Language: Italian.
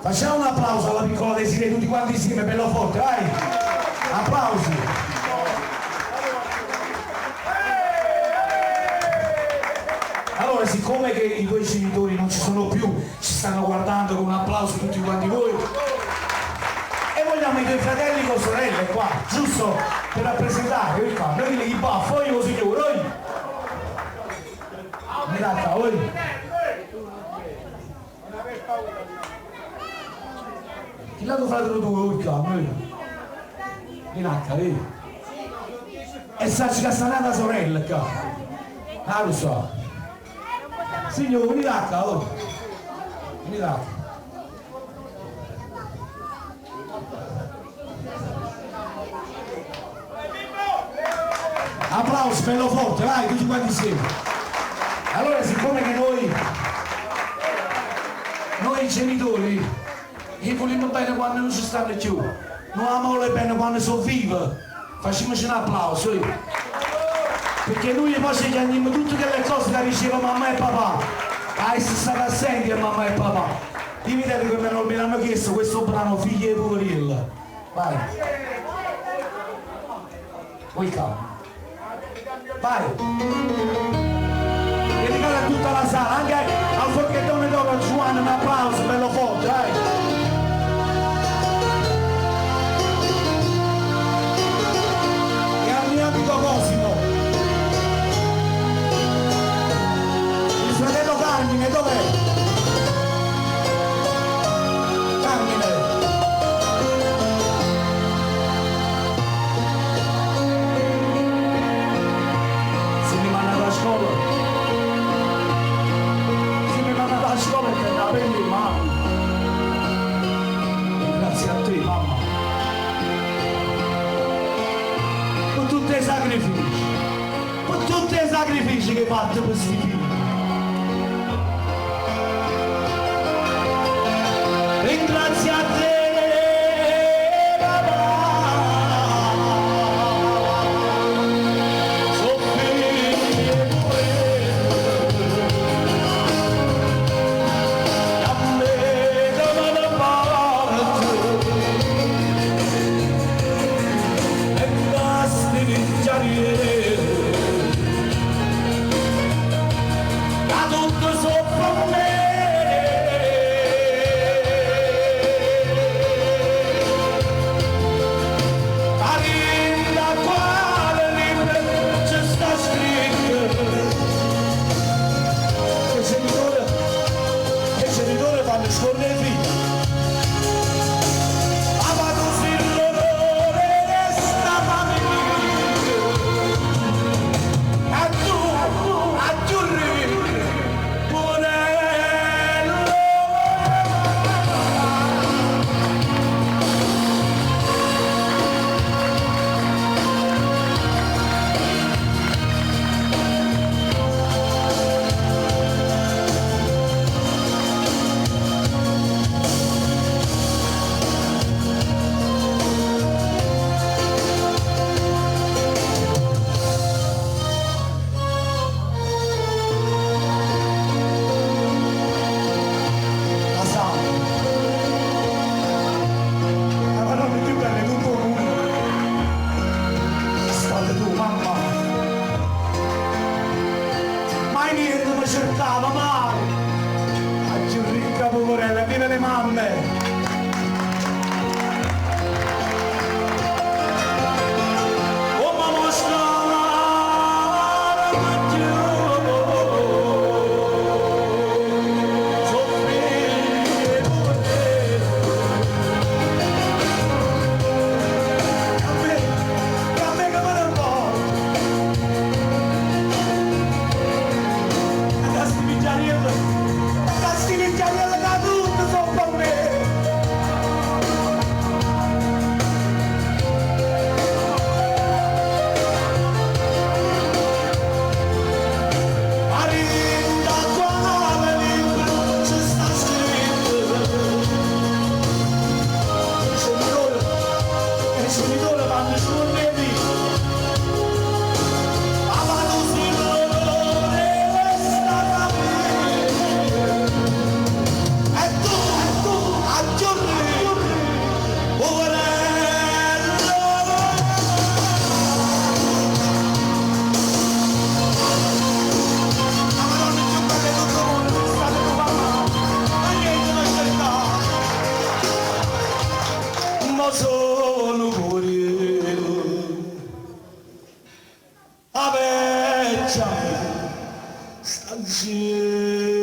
Facciamo un applauso alla piccola Desiree, tutti quanti insieme, bello forte, vai! Applausi! Allora, siccome che i tuoi genitori non ci sono più, ci stanno guardando con un applauso tutti quanti voi, e vogliamo i tuoi fratelli con sorelle qua, giusto? Per rappresentare, qua, noi li baffo, io signore, oi! Mi dacca, oi! Chi l'ha tuo fratello tuo, qua, noi? Mi dacca, vedi? E sacci che sta nata sorella, qua! Ah, lo so! Signore, mi dacca, oh! Mi dacca! Applausi, bello forte, vai, tutti quanti insieme. Allora, siccome che noi genitori, gli vogliamo bene quando non ci stanno più, non amiamo bene quando sono vivi, facciamoci un applauso. Perché noi poi ci chiamiamo tutte quelle cose che diceva mamma e papà, a essere stati assenti a mamma e papà. Io vedete come non mi hanno chiesto questo brano Figli e Poverilla. Vai. Vuoi calma? Vai! Dedicare a tutta la sala, anche al forchettone d'oro Giovanni, un applauso bello forte, vai! E al mio amico Cosimo, il fratello Carmine, dov'è? Carmine! Grazie a te, mamma, per tutti i sacrifici che hai fatto per questi figli. Ringrazio a te. Cercava mai a più ricca poverella, vive le mamme. Oh mamma stava più soffrire a me che me ne importa. Casti Vigiariello da tutto sopra me. insieme.